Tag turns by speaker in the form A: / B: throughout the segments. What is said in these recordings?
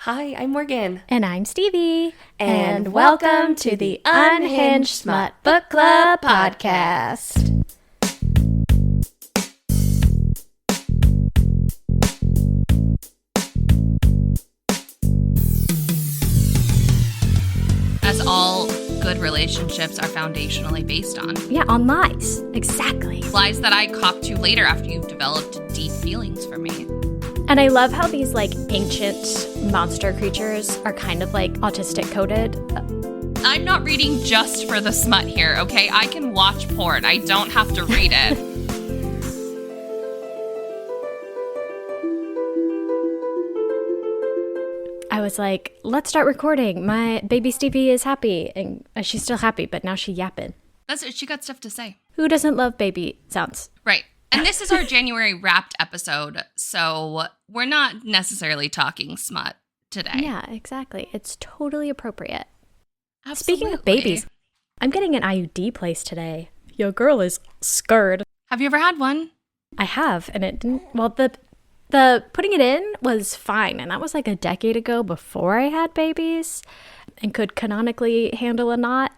A: Hi, I'm Morgan.
B: And I'm Stevie. And welcome to the Unhinged Smut Book Club podcast.
C: As all good relationships are foundationally based on.
B: Yeah, on lies. Exactly.
C: Lies that I cop to later after you've developed deep feelings for me.
B: And I love how these ancient monster creatures are kind of autistic coded.
C: I'm not reading just for the smut here, okay? I can watch porn. I don't have to read it.
B: I was like, let's start recording. My baby Stevie is happy. And she's still happy, but now she yapping.
C: That's it. She got stuff to say.
B: Who doesn't love baby sounds?
C: Right. And this is our January wrapped episode, so we're not necessarily talking smut today.
B: Yeah, exactly. It's totally appropriate.
C: Absolutely.
B: Speaking of babies, I'm getting an IUD placed today. Your girl is scared.
C: Have you ever had one?
B: I have, and it didn't, well, the putting it in was fine, and that was a decade ago before I had babies and could canonically handle a knot,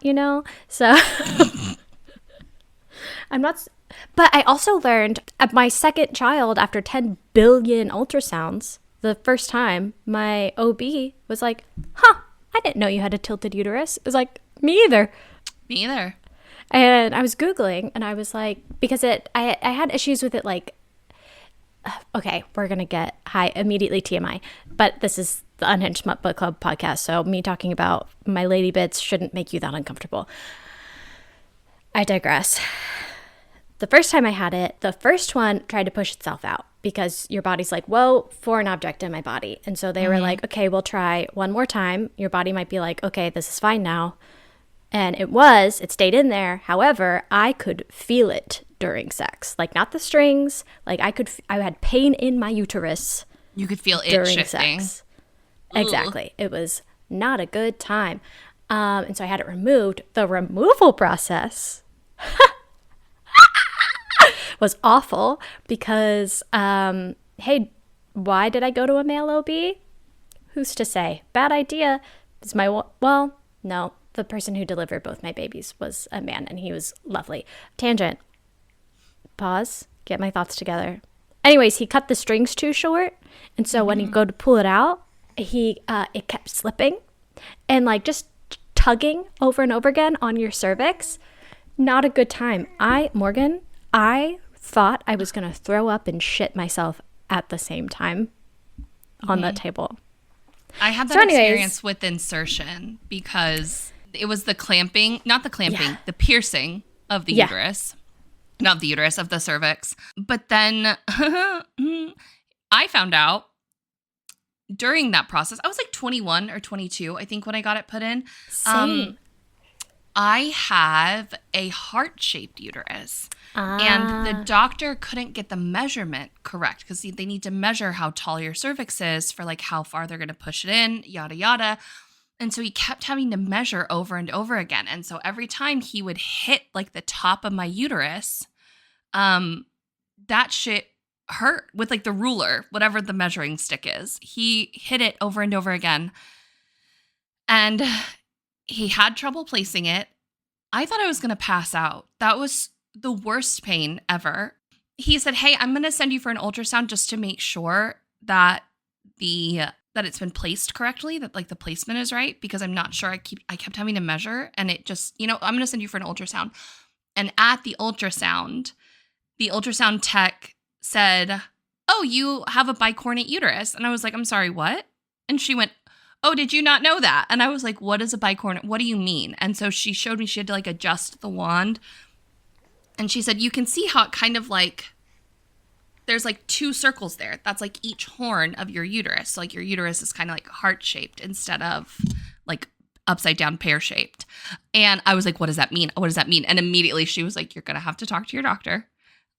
B: so I'm not... But I also learned at my second child, after 10 billion ultrasounds, the first time, my OB was like, I didn't know you had a tilted uterus. It was like, me either.
C: Me either.
B: And I was Googling, and I was like, because I had issues with it, okay, we're going to get high, immediately TMI, but this is the Unhinged Smut Book Club podcast, so me talking about my lady bits shouldn't make you that uncomfortable. I digress. The first time I had it, the first one tried to push itself out because your body's like, whoa, foreign object in my body. And so they were like, okay, we'll try one more time. Your body might be like, okay, this is fine now. And it stayed in there. However, I could feel it during sex. Not the strings. I had pain in my uterus.
C: You could feel it
B: during
C: shifting.
B: Sex. Exactly. It was not a good time. And so I had it removed. The removal process was awful because, hey, why did I go to a male OB? Who's to say? Bad idea. No, the person who delivered both my babies was a man, and he was lovely. Tangent. Pause. Get my thoughts together. Anyways, he cut the strings too short, and so when he go to pull it out, it kept slipping, and just tugging over and over again on your cervix. Not a good time. I thought I was going to throw up and shit myself at the same time on the table.
C: I had that experience with insertion because it was the clamping, not the clamping, the piercing of the uterus. Not the uterus, of the cervix. But then I found out during that process, I was 21 or 22, I think, when I got it put in.
B: Same.
C: I have a heart-shaped uterus, and the doctor couldn't get the measurement correct because they need to measure how tall your cervix is for how far they're going to push it in, yada, yada. And so he kept having to measure over and over again. And so every time he would hit the top of my uterus, that shit hurt with the ruler, whatever the measuring stick is. He hit it over and over again. And he had trouble placing it. I thought I was going to pass out. That was the worst pain ever. He said, hey, I'm going to send you for an ultrasound just to make sure that that it's been placed correctly, that the placement is right, because I'm not sure. I kept having to measure, and it just, I'm going to send you for an ultrasound. And at the ultrasound tech said, oh, you have a bicornate uterus. And I was like, I'm sorry, what? And she went, oh, did you not know that? And I was like, what is a bicornate? What do you mean? And so she showed me she had to adjust the wand. And she said, you can see how it kind of there's two circles there. That's each horn of your uterus. So your uterus is kind of heart-shaped instead of upside down pear-shaped. And I was like, what does that mean? What does that mean? And immediately she was like, you're going to have to talk to your doctor.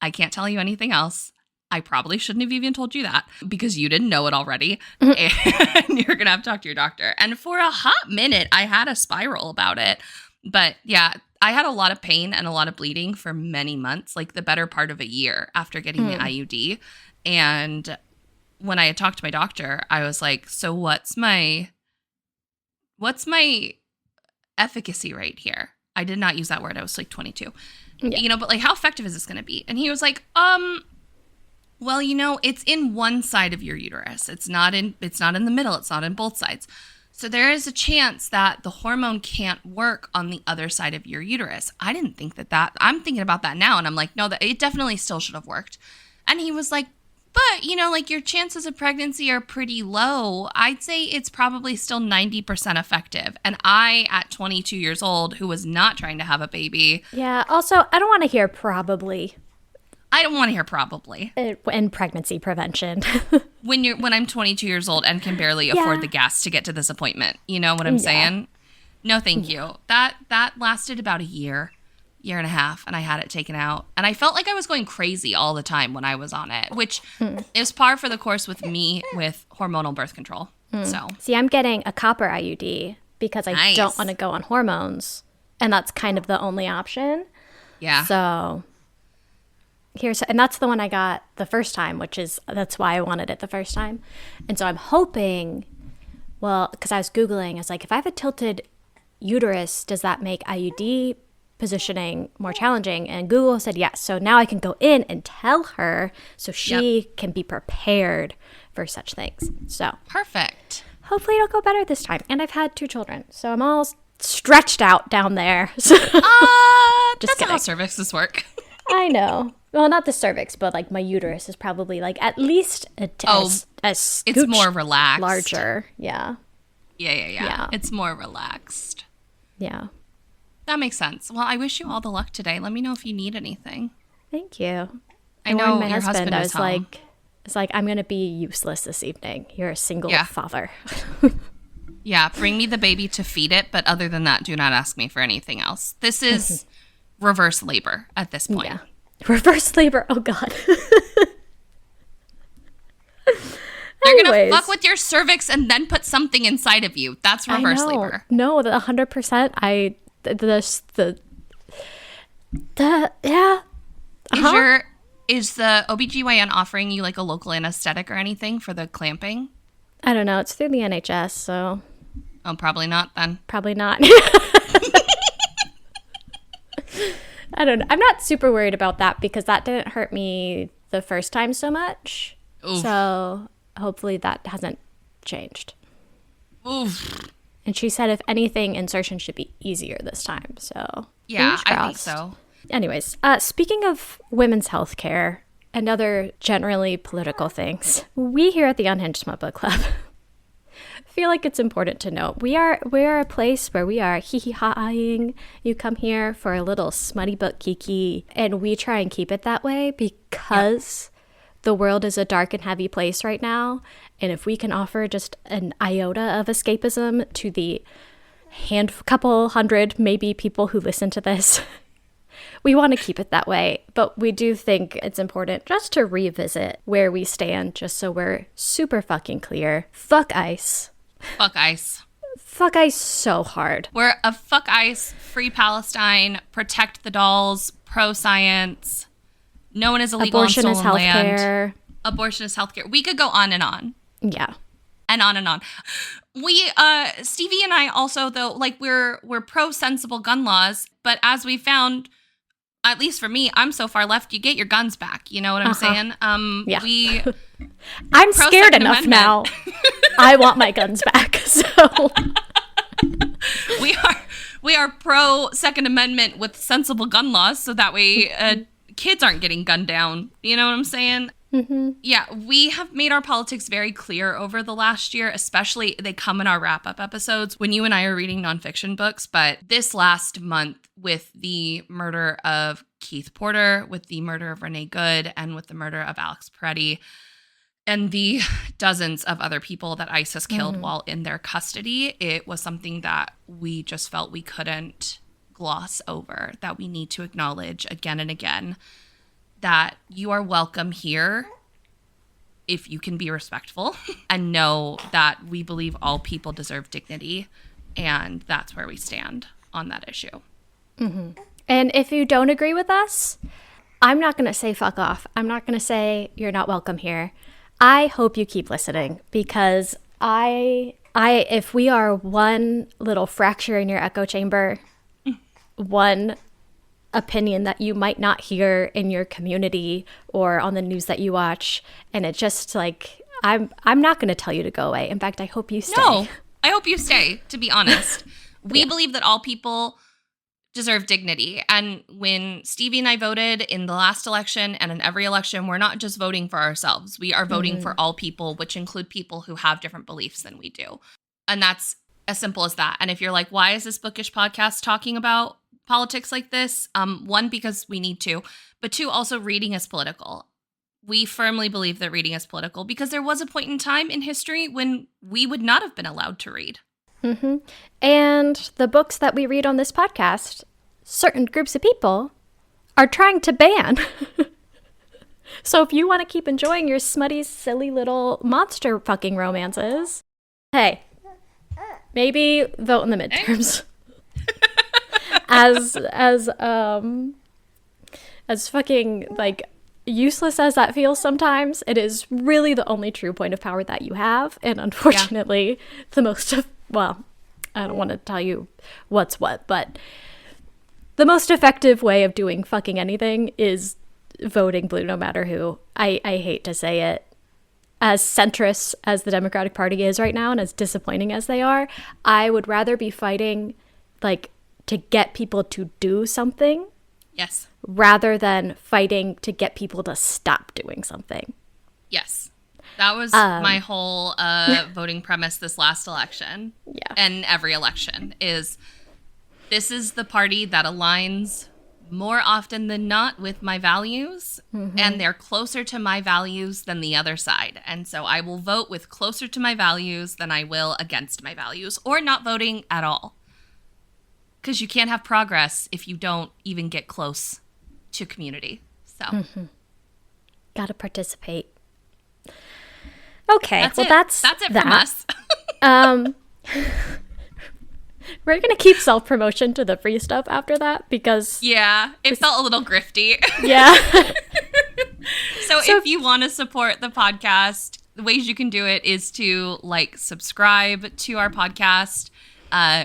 C: I can't tell you anything else. I probably shouldn't have even told you that because you didn't know it already. And you're going to have to talk to your doctor. And for a hot minute, I had a spiral about it. But yeah, I had a lot of pain and a lot of bleeding for many months, the better part of a year after getting the IUD. And when I had talked to my doctor, I was like, so what's my efficacy rate here? I did not use that word. I was like 22. Yeah. But like, how effective is this going to be? And he was like, well, it's in one side of your uterus. It's not in the middle. It's not in both sides. So there is a chance that the hormone can't work on the other side of your uterus. I didn't think that I'm thinking about that now. And I'm like, no, that it definitely still should have worked. And he was like, but, like your chances of pregnancy are pretty low. I'd say it's probably still 90% effective. And I, at 22 years old, who was not trying to have a baby.
B: Yeah. Also, I don't want to hear probably.
C: I don't want to hear probably.
B: In pregnancy prevention.
C: when I'm 22 years old and can barely afford the gas to get to this appointment. You know what I'm saying? No, thank you. That lasted about a year and a half, and I had it taken out. And I felt like I was going crazy all the time when I was on it, which is par for the course with me with hormonal birth control. So
B: see, I'm getting a copper IUD because I don't want to go on hormones, and that's kind of the only option. Yeah. So and that's the one I got the first time, that's why I wanted it the first time. And so I'm hoping, because I was Googling, I was like, if I have a tilted uterus, does that make IUD positioning more challenging? And Google said yes. So now I can go in and tell her so she can be prepared for such things. So
C: perfect.
B: Hopefully it'll go better this time. And I've had 2 children, so I'm all stretched out down there. Just
C: that's
B: kidding.
C: Not how cervixes work.
B: I know. Well, not the cervix, but like my uterus is probably like at least a
C: it's more relaxed,
B: larger. Yeah.
C: Yeah. It's more relaxed.
B: Yeah.
C: That makes sense. Well, I wish you all the luck today. Let me know if you need anything.
B: Thank you.
C: I know my husband
B: I
C: is home.
B: It's like, I'm going to be useless this evening. You're a single father.
C: Yeah, bring me the baby to feed it. But other than that, do not ask me for anything else. This is reverse labor at this point.
B: Yeah. Reverse labor. Oh, God.
C: They're going to fuck with your cervix and then put something inside of you. That's reverse labor.
B: No, 100%.
C: Is the OBGYN offering you like a local anesthetic or anything for the clamping?
B: I don't know. It's through the NHS, so.
C: Oh, probably not then.
B: Probably not. I don't know. I'm not super worried about that because that didn't hurt me the first time so much. Oof. So hopefully that hasn't changed.
C: Oof.
B: And she said, if anything, insertion should be easier this time. So
C: yeah, I think so.
B: Anyways, speaking of women's health care and other generally political things, we here at the Unhinged Smut Book Club feel like it's important to note we are a place where we are hee-hee-ha-ing. You come here for a little smutty book kiki, and we try and keep it that way because the world is a dark and heavy place right now. And if we can offer just an iota of escapism to the couple hundred maybe people who listen to this, we want to keep it that way. But we do think it's important just to revisit where we stand, just so we're super fucking clear. Fuck ICE.
C: Fuck ICE.
B: Fuck ICE so hard.
C: We're a fuck ICE, free Palestine, protect the dolls, pro-science. No one is illegal on stolen land. Abortion is healthcare. We could go on and on.
B: Yeah.
C: And on and on. We, Stevie and I also, though, like we're pro-sensible gun laws, but as we found, at least for me, I'm so far left, you get your guns back. You know what I'm saying?
B: Yeah. I'm scared enough now. I want my guns back. So
C: we are pro Second Amendment with sensible gun laws, so that way kids aren't getting gunned down. You know what I'm saying? Mm-hmm. Yeah, we have made our politics very clear over the last year, especially they come in our wrap-up episodes when you and I are reading nonfiction books. But this last month, with the murder of Keith Porter, with the murder of Renee Good, and with the murder of Alex Peretti, and the dozens of other people that ICE has killed while in their custody, it was something that we just felt we couldn't gloss over, that we need to acknowledge again and again, that you are welcome here if you can be respectful and know that we believe all people deserve dignity, and that's where we stand on that issue.
B: Mm-hmm. And if you don't agree with us, I'm not going to say fuck off. I'm not going to say you're not welcome here. I hope you keep listening, because if we are one little fracture in your echo chamber, one opinion that you might not hear in your community or on the news that you watch, and it just like, I'm not going to tell you to go away. In fact, I hope you stay.
C: No, I hope you stay, to be honest. We believe that all people deserve dignity. And when Stevie and I voted in the last election and in every election, we're not just voting for ourselves. We are voting for all people, which include people who have different beliefs than we do. And that's as simple as that. And if you're like, why is this bookish podcast talking about politics like this? One, because we need to, but two, also reading is political. We firmly believe that reading is political because there was a point in time in history when we would not have been allowed to read.
B: Mm-hmm. And the books that we read on this podcast, certain groups of people are trying to ban. So if you want to keep enjoying your smutty, silly little monster fucking romances, hey, maybe vote in the midterms. As fucking like useless as that feels sometimes, it is really the only true point of power that you have, and unfortunately the most of, well, I don't want to tell you what's what, but the most effective way of doing fucking anything is voting blue no matter who. I hate to say it. As centrist as the Democratic Party is right now and as disappointing as they are, I would rather be fighting like to get people to do something.
C: Yes.
B: Rather than fighting to get people to stop doing something.
C: Yes. That was my whole voting premise this last election.
B: Yeah.
C: And every election is, this is the party that aligns more often than not with my values. Mm-hmm. And they're closer to my values than the other side. And so I will vote with closer to my values than I will against my values, or not voting at all. Because you can't have progress if you don't even get close to community. So
B: gotta participate. Okay, that's it
C: from us.
B: We're gonna keep self-promotion to the free stuff after that, because
C: it felt a little grifty.
B: Yeah.
C: So if you want to support the podcast, the ways you can do it is to like subscribe to our podcast,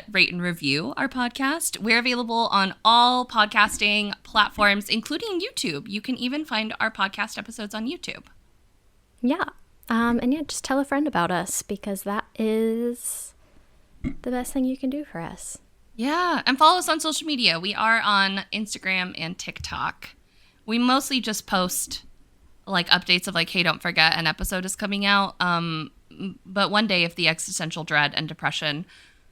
C: rate and review our podcast. We're available on all podcasting platforms, including YouTube. You can even find our podcast episodes on YouTube.
B: Yeah. And yeah, just tell a friend about us, because that is the best thing you can do for us.
C: Yeah. And follow us on social media. We are on Instagram and TikTok. We mostly just post like updates of like, hey, don't forget an episode is coming out. But one day, if the existential dread and depression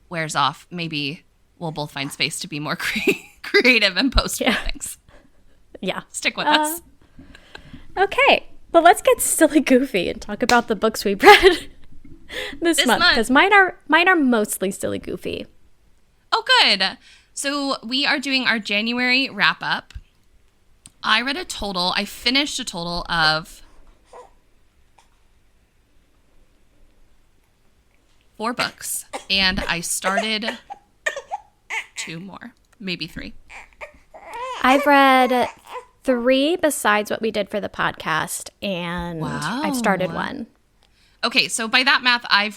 C: wears off, maybe we'll both find space to be more creative and post more things. Yeah. Stick with us.
B: Okay. Well, let's get silly goofy and talk about the books we've read this month, because mine are mostly silly goofy.
C: Oh, good. So we are doing our January wrap up. I finished a total of 4 books, and I started 2 more, maybe 3.
B: I've read 3 besides what we did for the podcast, and I've started 1.
C: Okay, so by that math, I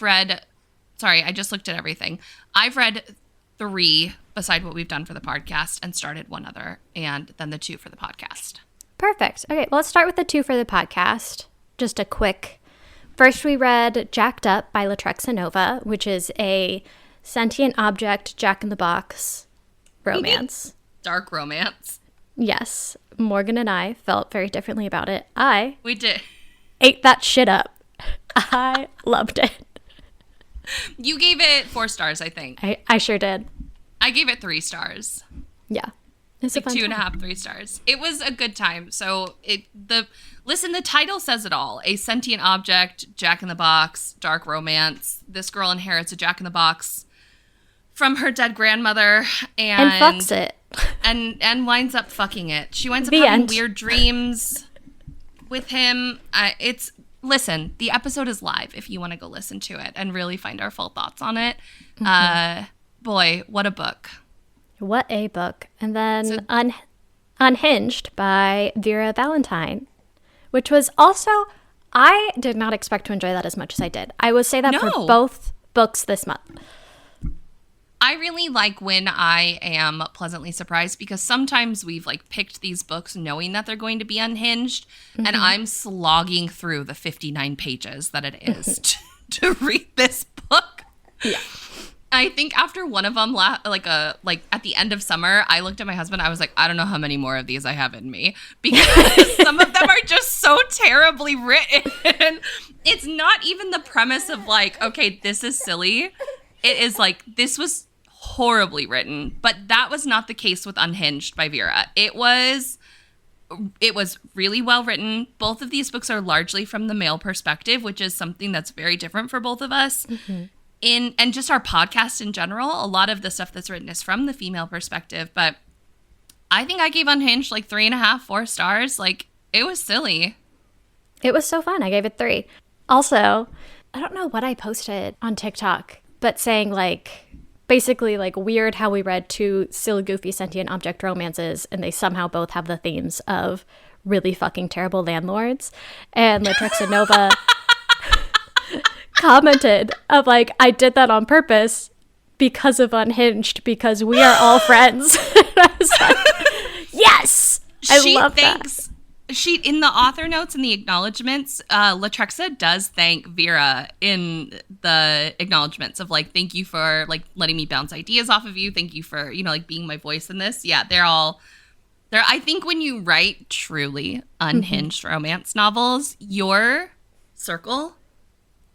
C: just looked at everything. I've read 3 beside what we've done for the podcast and started 1 other, and then the 2 for the podcast.
B: Perfect. Okay, well, let's start with the 2 for the podcast. Just a quick. First, we read Jacked Up by Latrexa Nova, which is a sentient object Jack-in-the-Box romance.
C: Dark romance.
B: Yes. Morgan and I felt very differently about it.
C: We did.
B: Ate that shit up. I loved it.
C: You gave it 4 stars, I think.
B: I sure did.
C: I gave it 3 stars.
B: Yeah. It's
C: like 2.5, 3 stars. It was a good time. So the title says it all. A sentient object, Jack-in-the-Box, dark romance. This girl inherits a Jack-in-the-Box from her dead grandmother and
B: fucks it.
C: and winds up fucking it. She winds up having weird dreams with him. Listen, the episode is live if you want to go listen to it and really find our full thoughts on it. Mm-hmm. Boy, what a book.
B: What a book. And then Unhinged by Vera Valentine, which was also I did not expect to enjoy that as much as I did. I would say that for both books this month.
C: I really like when I am pleasantly surprised, because sometimes we've like picked these books knowing that they're going to be unhinged, and I'm slogging through the 59 pages that it is to read this book.
B: Yeah.
C: I think after one of them, like at the end of summer, I looked at my husband. I was like, I don't know how many more of these I have in me, because some of them are just so terribly written. It's not even the premise of like, okay, this is silly. It is like, this was horribly written, but that was not the case with Unhinged by Vera. It was really well written. Both of these books are largely from the male perspective, which is something that's very different for both of us. And just our podcast in general, a lot of the stuff that's written is from the female perspective. But I think I gave Unhinged like 3.5, 4 stars. Like, it was silly.
B: It was so fun. I gave it 3. Also, I don't know what I posted on TikTok, but saying like, basically like weird how we read 2 silly, goofy, sentient object romances and they somehow both have the themes of really fucking terrible landlords. And Latrexa Nova commented of like, I did that on purpose because of Unhinged, because we are all friends. And I was like, yes, I love that.
C: She, in the author notes and the acknowledgements, Latrexa does thank Vera in the acknowledgements of like, thank you for like letting me bounce ideas off of you. Thank you for, you know, like being my voice in this. Yeah, I think when you write truly unhinged romance novels, your circle,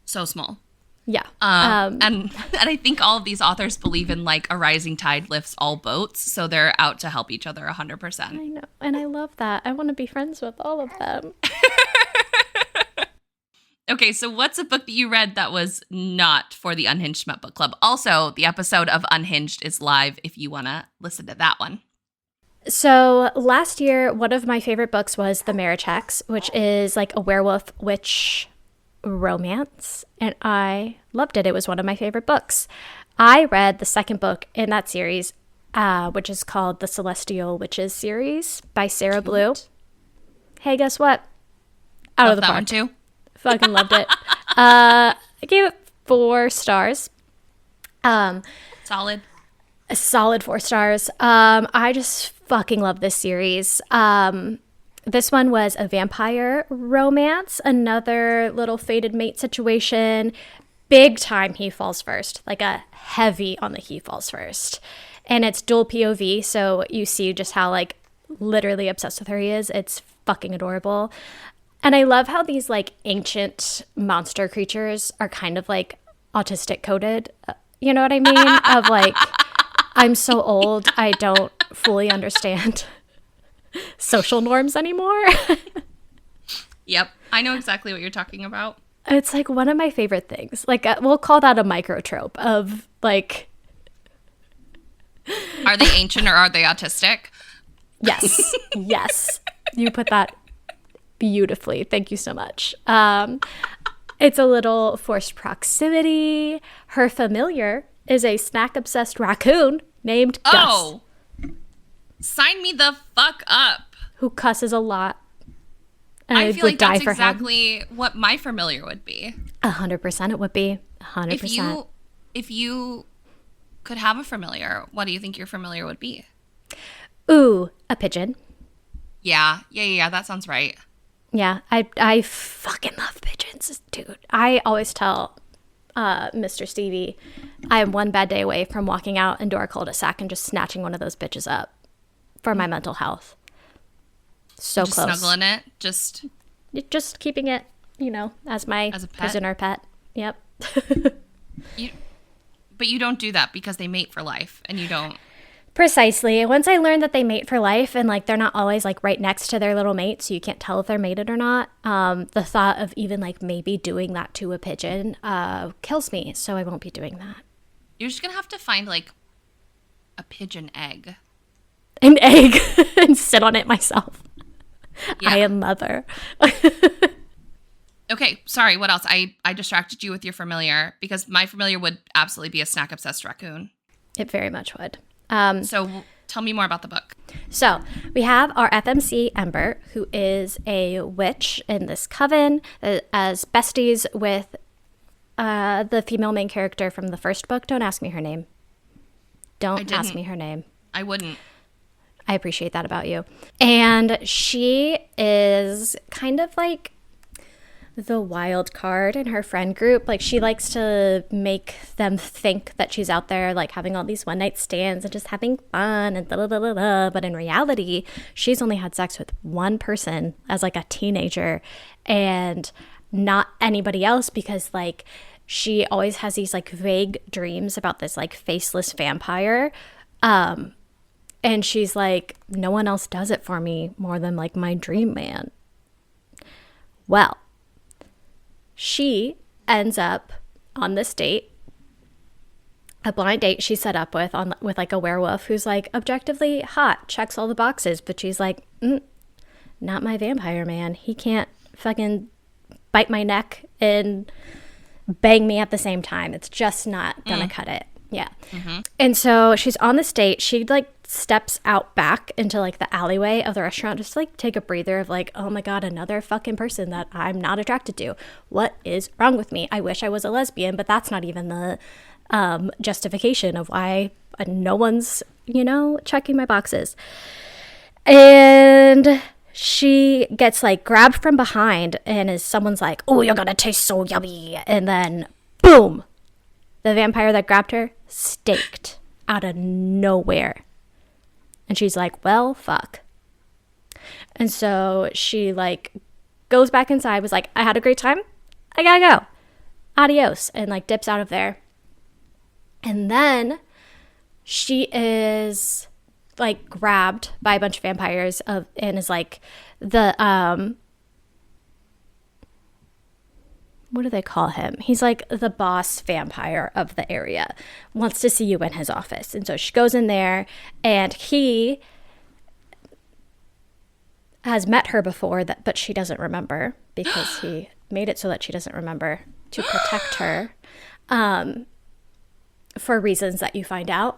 C: so small.
B: Yeah.
C: And I think all of these authors believe in like a rising tide lifts all boats. So they're out to help each other 100%.
B: I know. And I love that. I want to be friends with all of them.
C: Okay, so what's a book that you read that was not for the Unhinged Smut Book Club? Also, the episode of Unhinged is live if you want to listen to that one.
B: So last year, one of my favorite books was The Marriage Hex, which is like a werewolf witch romance, and I loved it. It was one of my favorite books. I read the second book in that series, which is called the Celestial Witches series by Sarah Blue. Hey, guess what? Out of the park.
C: That one too.
B: Fucking loved it. I gave it 4 stars.
C: Solid.
B: A solid 4 stars. I just fucking love this series. This one was a vampire romance, another little fated mate situation. Big time he falls first, like a heavy on the he falls first. And it's dual POV, so you see just how like literally obsessed with her he is. It's fucking adorable. And I love how these like ancient monster creatures are kind of like autistic coded. You know what I mean? Of like, I'm so old, I don't fully understand social norms anymore.
C: Yep, I know exactly what you're talking about.
B: It's like one of my favorite things. Like we'll call that a microtrope of like,
C: are they ancient or are they autistic?
B: Yes. Yes, you put that beautifully. Thank you so much. It's a little forced proximity. Her familiar is a snack obsessed raccoon named Gus.
C: Oh, sign me the fuck up.
B: Who cusses a lot. And
C: I feel like that's exactly what my familiar would be.
B: 100% it would be. 100%.
C: If you could have a familiar, what do you think your familiar would be?
B: Ooh, a pigeon.
C: Yeah, that sounds right.
B: Yeah, I fucking love pigeons, dude. I always tell Mr. Stevie, I am one bad day away from walking out into our cul-de-sac and just snatching one of those bitches up for my mental health. So
C: just
B: close.
C: Snuggling it, just
B: keeping it, you know, as my prisoner pet. Yep.
C: But you don't do that because they mate for life, and you don't.
B: Precisely. Once I learned that they mate for life and like they're not always like right next to their little mate, so you can't tell if they're mated or not, the thought of even like maybe doing that to a pigeon kills me. So I won't be doing that.
C: You're just gonna have to find like a pigeon egg.
B: An egg and sit on it myself. Yeah. I am mother.
C: Okay, sorry, what else? I distracted you with your familiar because my familiar would absolutely be a snack obsessed raccoon.
B: It very much would.
C: So Tell me more about the book.
B: So we have our FMC Ember, who is a witch in this coven, as besties with the female main character from the first book. Don't ask me her name. Don't ask me her name.
C: I wouldn't.
B: I appreciate that about you. And she is kind of like the wild card in her friend group. Like, she likes to make them think that she's out there like having all these one night stands and just having fun and but in reality she's only had sex with one person as like a teenager and not anybody else, because like she always has these like vague dreams about this like faceless vampire, and she's like, no one else does it for me more than like my dream man. Well, she ends up on this date, a blind date she set up with like a werewolf who's like objectively hot, checks all the boxes, but she's like, not my vampire man. He can't fucking bite my neck and bang me at the same time. It's just not gonna cut it. Yeah. Mm-hmm. And so she's on this date. She like steps out back into like the alleyway of the restaurant just to like take a breather of like, oh my God, another fucking person that I'm not attracted to. What is wrong with me? I wish I was a lesbian, but that's not even the justification of why no one's, checking my boxes. And she gets like grabbed from behind and someone's like, oh, you're gonna taste so yummy. And then boom, the vampire that grabbed her staked out of nowhere. And she's like, well, fuck. And so she like goes back inside, was like, I had a great time. I gotta go. Adios. And like dips out of there. And then she is like grabbed by a bunch of vampires and is like the what do they call him? He's like the boss vampire of the area, wants to see you in his office. And so she goes in there, and he has met her before, but she doesn't remember, because he made it so that she doesn't remember to protect her, for reasons that you find out.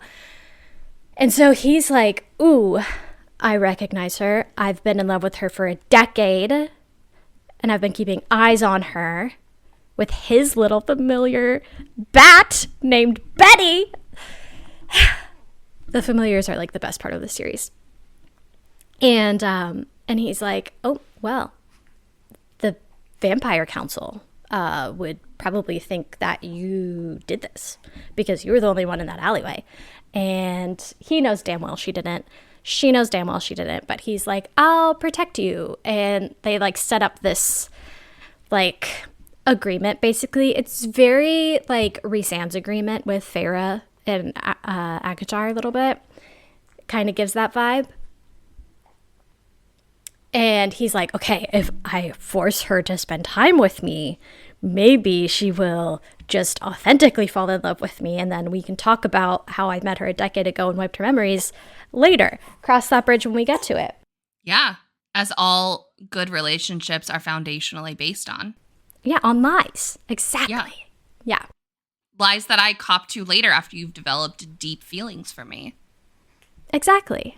B: And so he's like, ooh, I recognize her. I've been in love with her for a decade, and I've been keeping eyes on her with his little familiar bat named Betty. The familiars are like the best part of the series. And he's like, oh, well, the Vampire Council would probably think that you did this because you were the only one in that alleyway. And he knows damn well she didn't. She knows damn well she didn't. But he's like, I'll protect you. And they like set up this like agreement. Basically, it's very like Rhysand's agreement with Farah and Akatar a little bit. Kind of gives that vibe. And he's like, okay, if I force her to spend time with me, maybe she will just authentically fall in love with me. And then we can talk about how I met her a decade ago and wiped her memories later. Cross that bridge when we get to it.
C: Yeah. As all good relationships are foundationally based on.
B: Yeah, on lies. Exactly. Yeah.
C: Lies that I cop to later after you've developed deep feelings for me.
B: Exactly.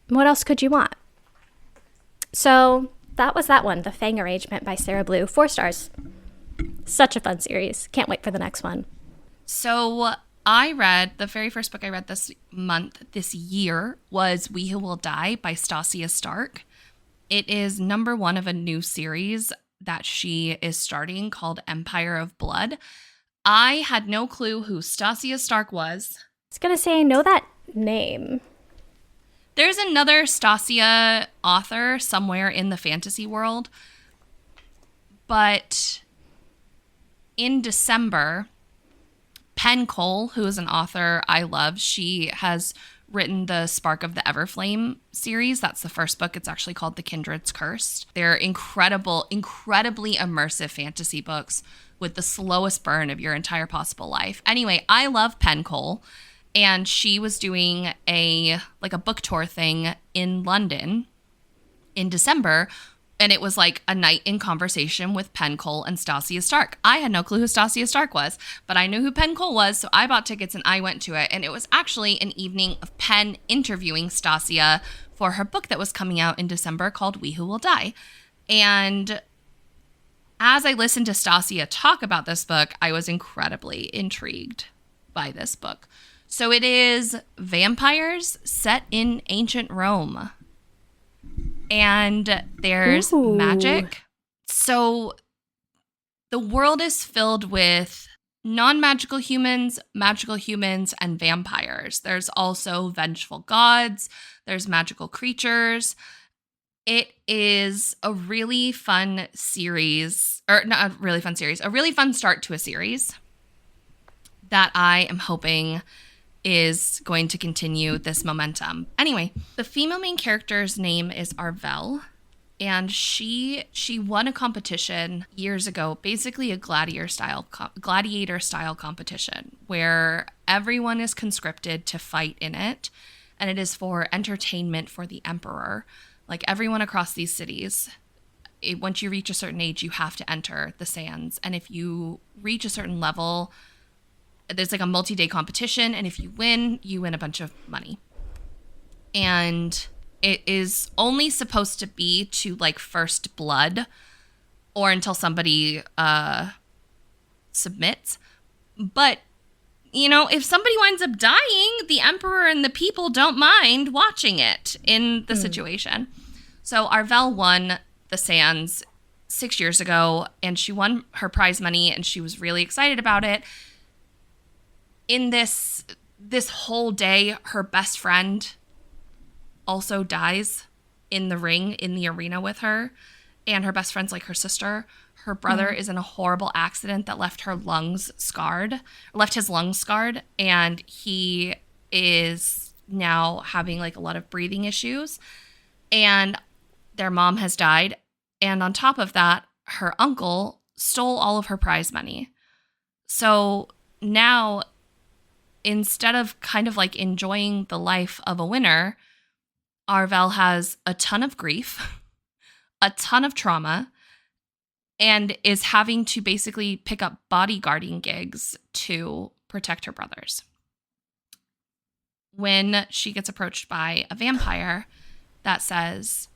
B: What else could you want? So that was that one, The Fang Arrangement by Sarah Blue. 4 stars. Such a fun series. Can't wait for the next one.
C: So I read, the very first book I read this year was We Who Will Die by Stacia Stark. It is number 1 of a new series that she is starting called Empire of Blood. I had no clue who Stacia Stark was.
B: I was going to say, I know that name.
C: There's another Stacia author somewhere in the fantasy world. But in December, Penn Cole, who is an author I love, she has written the Spark of the Everflame series. That's the first book. It's actually called The Kindred's Cursed. They're incredibly immersive fantasy books with the slowest burn of your entire possible life. Anyway, I love Penn Cole, and she was doing a book tour thing in London in December And it was like a night in conversation with Penn Cole and Stacia Stark. I had no clue who Stacia Stark was, but I knew who Penn Cole was, so I bought tickets and I went to it. And it was actually an evening of Penn interviewing Stacia for her book that was coming out in December called We Who Will Die. And as I listened to Stacia talk about this book, I was incredibly intrigued by this book. So it is vampires set in ancient Rome. And there's magic. So the world is filled with non-magical humans, magical humans, and vampires. There's also vengeful gods. There's magical creatures. It is a really fun series, or not a really fun series, a really fun start to a series that I am hoping is going to continue this momentum. Anyway, the female main character's name is Arvel, and she won a competition years ago, basically a gladiator style competition where everyone is conscripted to fight in it, and it is for entertainment for the emperor. Like everyone across these cities, once you reach a certain age, you have to enter the sands, and if you reach a certain level, there's like a multi-day competition, and if you win a bunch of money. And it is only supposed to be to like first blood or until somebody submits. But, you know, if somebody winds up dying, the emperor and the people don't mind watching it in the situation. So Arvel won the sands 6 years ago, and she won her prize money, and she was really excited about it. In this whole day, her best friend also dies in the ring, in the arena with her. And her best friend's like her sister. Her brother is in a horrible accident that left his lungs scarred. And he is now having like a lot of breathing issues. And their mom has died. And on top of that, her uncle stole all of her prize money. So now, instead of kind of like enjoying the life of a winner, Arvel has a ton of grief, a ton of trauma, and is having to basically pick up bodyguarding gigs to protect her brothers. When she gets approached by a vampire that says,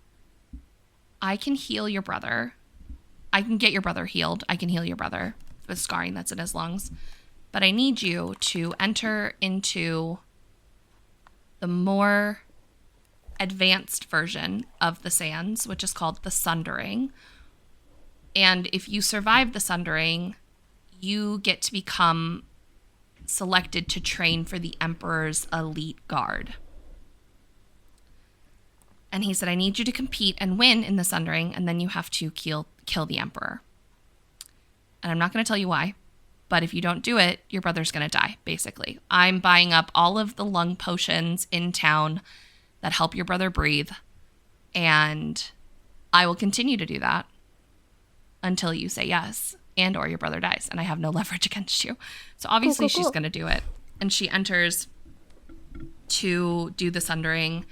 C: I can heal your brother. I can get your brother healed. I can heal your brother with scarring that's in his lungs. But I need you to enter into the more advanced version of the sands, which is called the Sundering. And if you survive the Sundering, you get to become selected to train for the Emperor's elite guard. And he said, I need you to compete and win in the Sundering, and then you have to kill the Emperor. And I'm not going to tell you why. But if you don't do it, your brother's going to die, basically. I'm buying up all of the lung potions in town that help your brother breathe. And I will continue to do that until you say yes and or your brother dies. And I have no leverage against you. So obviously she's going to do it. And she enters to do the Sundering.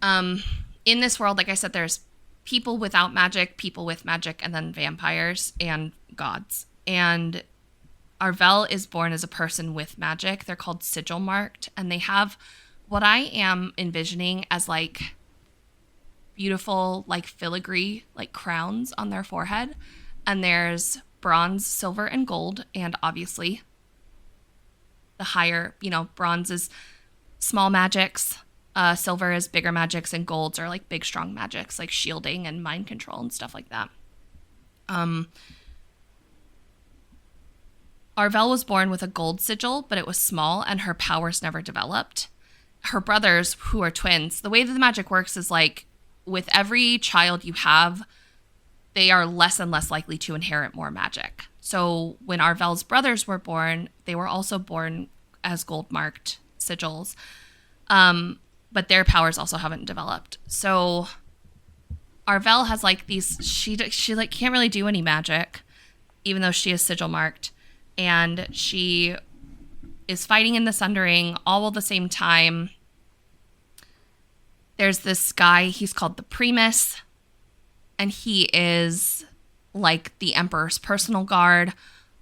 C: In this world, like I said, there's people without magic, people with magic, and then vampires and gods. And Arvel is born as a person with magic. They're called sigil marked, and they have what I am envisioning as like beautiful, like filigree, like crowns on their forehead. And there's bronze, silver, and gold. And obviously the higher, bronze is small magics, silver is bigger magics, and golds are like big, strong magics, like shielding and mind control and stuff like that. Arvel was born with a gold sigil, but it was small and her powers never developed. Her brothers, who are twins, the way that the magic works is like with every child you have, they are less and less likely to inherit more magic. So when Arvel's brothers were born, they were also born as gold-marked sigils, but their powers also haven't developed. So Arvel has like these, she like can't really do any magic, even though she is sigil-marked. And she is fighting in the Sundering all at the same time. There's this guy, he's called the Primus, and he is like the Emperor's personal guard.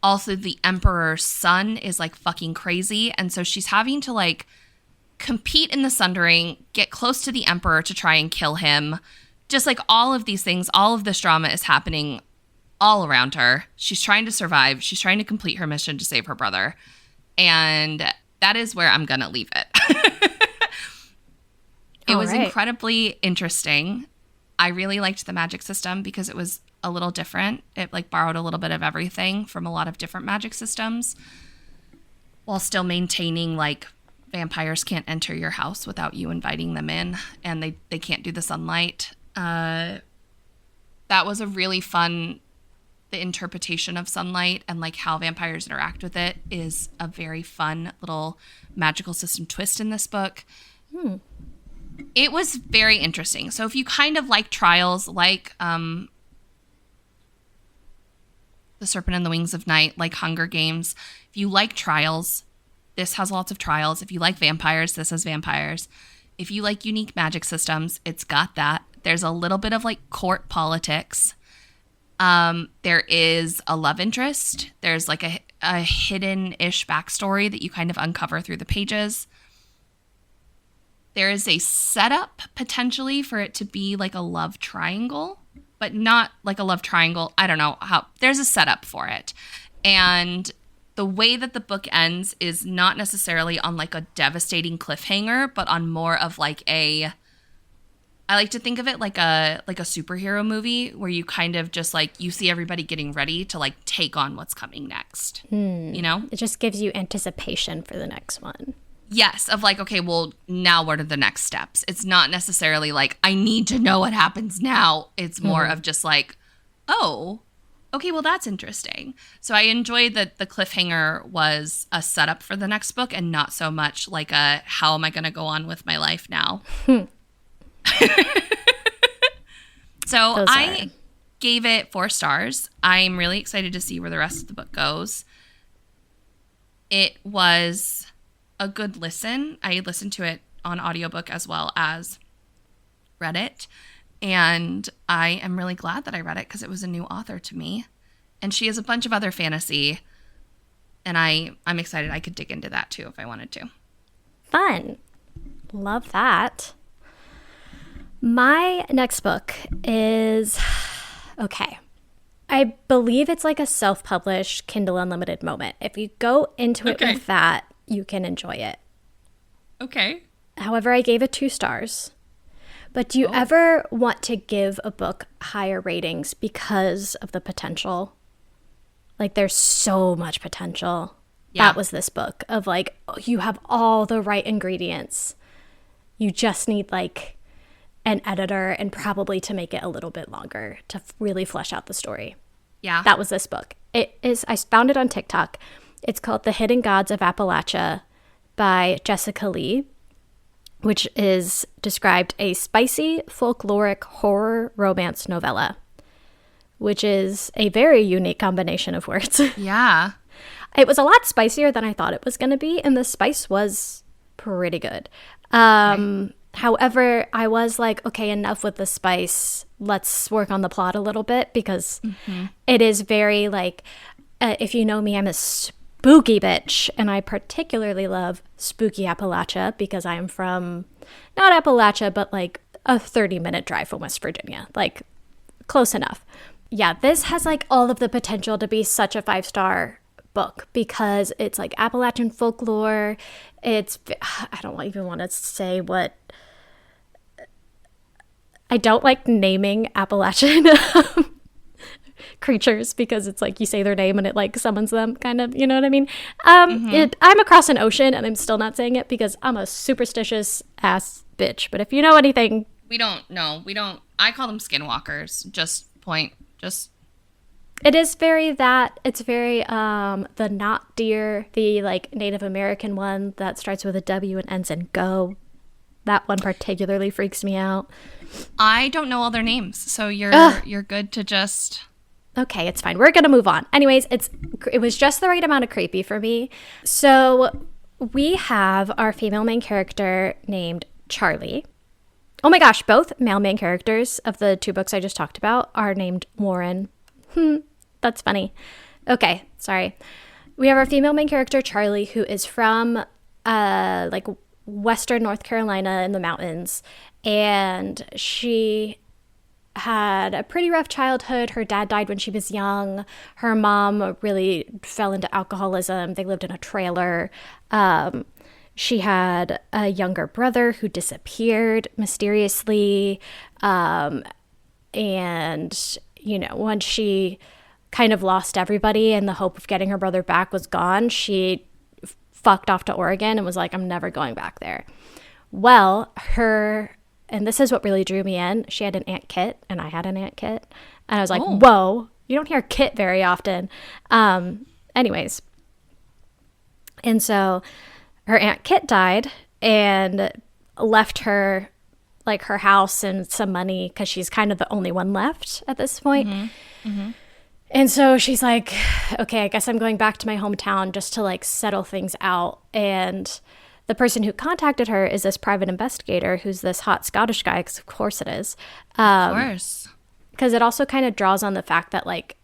C: Also, the Emperor's son is like fucking crazy. And so she's having to like compete in the Sundering, get close to the Emperor to try and kill him. Just like all of these things, all of this drama is happening all around her. She's trying to survive. She's trying to complete her mission to save her brother. And that is where I'm going to leave it. It was incredibly interesting. I really liked the magic system because it was a little different. It like borrowed a little bit of everything from a lot of different magic systems while still maintaining like vampires can't enter your house without you inviting them in, and they can't do the sunlight. That was a really fun, the interpretation of sunlight and like how vampires interact with it is a very fun little magical system twist in this book. It was very interesting. So if you kind of like trials, like The Serpent and the Wings of Night, like Hunger Games, if you like trials, this has lots of trials. If you like vampires, this has vampires. If you like unique magic systems, it's got that. There's a little bit of like court politics. There is a love interest. There's like a hidden-ish backstory that you kind of uncover through the pages. There is a setup potentially for it to be like a love triangle, but not like a love triangle. I don't know how. There's a setup for it. And the way that the book ends is not necessarily on like a devastating cliffhanger, but on more of like I like to think of it like a superhero movie where you kind of just like you see everybody getting ready to like take on what's coming next. You know?
B: It just gives you anticipation for the next one.
C: Yes, of like, okay, well, now what are the next steps? It's not necessarily like, I need to know what happens now. It's more of just like, oh, okay, well, that's interesting. So I enjoyed that the cliffhanger was a setup for the next book and not so much like a, how am I going to go on with my life now? So I gave it 4 stars. I'm really excited to see where the rest of the book goes. It was a good listen. I listened to it on audiobook as well as read it. And I am really glad that I read it because it was a new author to me. And she has a bunch of other fantasy. And I'm excited I could dig into that too if I wanted to.
B: Fun. Love that. My next book is, okay, I believe it's like a self-published Kindle Unlimited moment. If you go into it with that, you can enjoy it.
C: Okay.
B: However, I gave it 2 stars. But do you ever want to give a book higher ratings because of the potential? Like, there's so much potential. Yeah. That was this book of like, you have all the right ingredients. You just need like an editor and probably to make it a little bit longer to really flesh out the story. Yeah. That was this book. It is, I found it on TikTok. It's called The Hidden Gods of Appalachia by Jessica Lee, which is described a spicy folkloric horror romance novella, which is a very unique combination of words.
C: Yeah.
B: It was a lot spicier than I thought it was going to be, and the spice was pretty good. However, I was like, okay, enough with the spice. Let's work on the plot a little bit because it is very like, if you know me, I'm a spooky bitch, and I particularly love spooky Appalachia because I'm from, not Appalachia, but like a 30-minute drive from West Virginia, like close enough. Yeah, this has like all of the potential to be such a 5-star book because it's like Appalachian folklore. It's, I don't even want to say what, I don't like naming Appalachian creatures because it's like you say their name and it like summons them kind of, you know what I mean? I'm across an ocean and I'm still not saying it because I'm a superstitious ass bitch. But if you know anything.
C: We don't. I call them skinwalkers.
B: It is very that. It's very the not deer, the like Native American one that starts with a W and ends in go. That one particularly freaks me out.
C: I don't know all their names, so you're good to just.
B: Okay, it's fine. We're gonna move on. Anyways, it was just the right amount of creepy for me. So we have our female main character named Charlie, Oh my gosh, both male main characters of the 2 books I just talked about are named Warren. That's funny. Okay, sorry. We have our female main character, Charlie, who is from like western North Carolina in the mountains. And she had a pretty rough childhood. Her dad died when she was young. Her mom really fell into alcoholism. They lived in a trailer. She had a younger brother who disappeared mysteriously. And, you know, once she kind of lost everybody and the hope of getting her brother back was gone, she fucked off to Oregon and was like, I'm never going back there. Well, and this is what really drew me in, she had an Aunt Kit, and I had an Aunt Kit. And I was like, whoa, you don't hear Kit very often. Anyways. And so her Aunt Kit died and left her, like, her house and some money because she's kind of the only one left at this point. And so she's like, okay, I guess I'm going back to my hometown just to, like, settle things out. And the person who contacted her is this private investigator who's this hot Scottish guy, because of course it is.
C: Of course.
B: Because it also kind of draws on the fact that, like,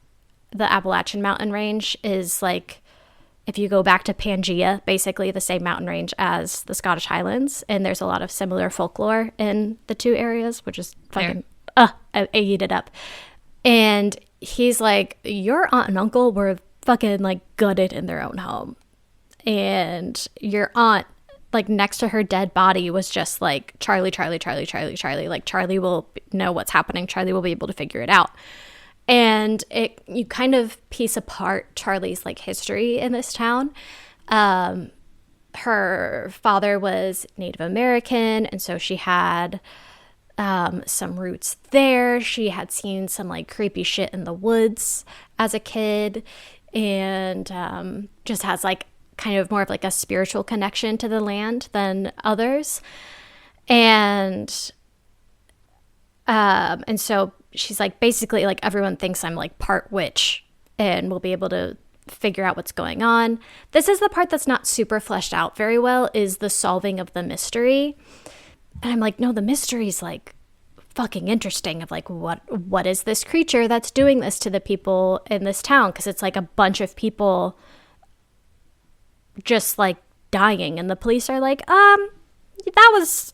B: the Appalachian mountain range is, like, if you go back to Pangea, basically the same mountain range as the Scottish Highlands. And there's a lot of similar folklore in the 2 areas, which is fucking, I ate it up. And he's like, your aunt and uncle were fucking, like, gutted in their own home. And your aunt, like, next to her dead body was just like, Charlie. Like, Charlie will know what's happening. Charlie will be able to figure it out. And you kind of piece apart Charlie's, like, history in this town. Her father was Native American, and so she had some roots there. She had seen some, like, creepy shit in the woods as a kid, and just has, like, kind of more of, like, a spiritual connection to the land than others. And so she's like, basically, like, everyone thinks I'm, like, part witch and will be able to figure out what's going on. This is the part that's not super fleshed out very well, is the solving of the mystery. And I'm like, no, the mystery's, like, fucking interesting, of, like, what is this creature that's doing this to the people in this town? Because it's, like, a bunch of people just, like, dying, and the police are like, that was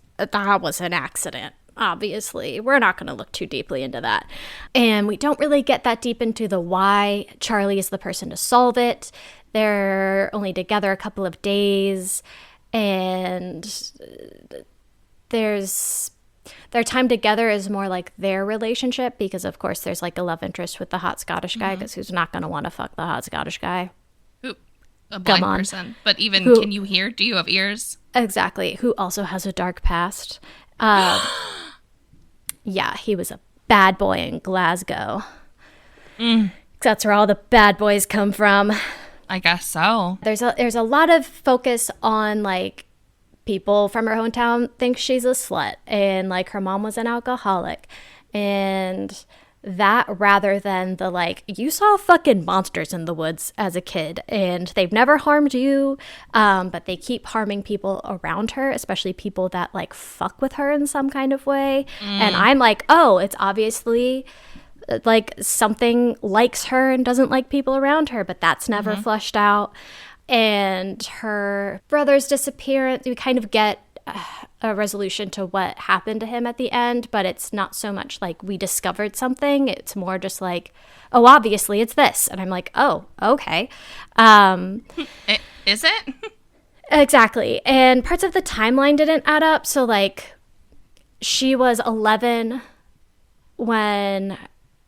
B: an accident. Obviously, we're not going to look too deeply into that. And we don't really get that deep into the why Charlie is the person to solve it. They're only together a couple of days, and their time together is more like their relationship, because of course there's, like, a love interest with the hot Scottish guy, because who's not going to want to fuck the hot Scottish guy?
C: Who? A blind person. But even, can you hear? Do you have ears? Exactly.
B: Who also has a dark past. Yeah, he was a bad boy in Glasgow. That's where all the bad boys come from.
C: I guess so.
B: There's a lot of focus on, like, people from her hometown think she's a slut, and, like, her mom was an alcoholic, and that, rather than the, like, you saw fucking monsters in the woods as a kid and they've never harmed you, but they keep harming people around her, especially people that, like, fuck with her in some kind of way. And I'm like, oh, it's obviously, like, something likes her and doesn't like people around her, but that's never fleshed out. And her brother's disappearance, we kind of get a resolution to what happened to him at the end, but it's not so much like we discovered something. It's more just like, oh, obviously it's this. And I'm like, oh, okay.
C: Is it?
B: Exactly. And parts of the timeline didn't add up. So, like, she was 11 when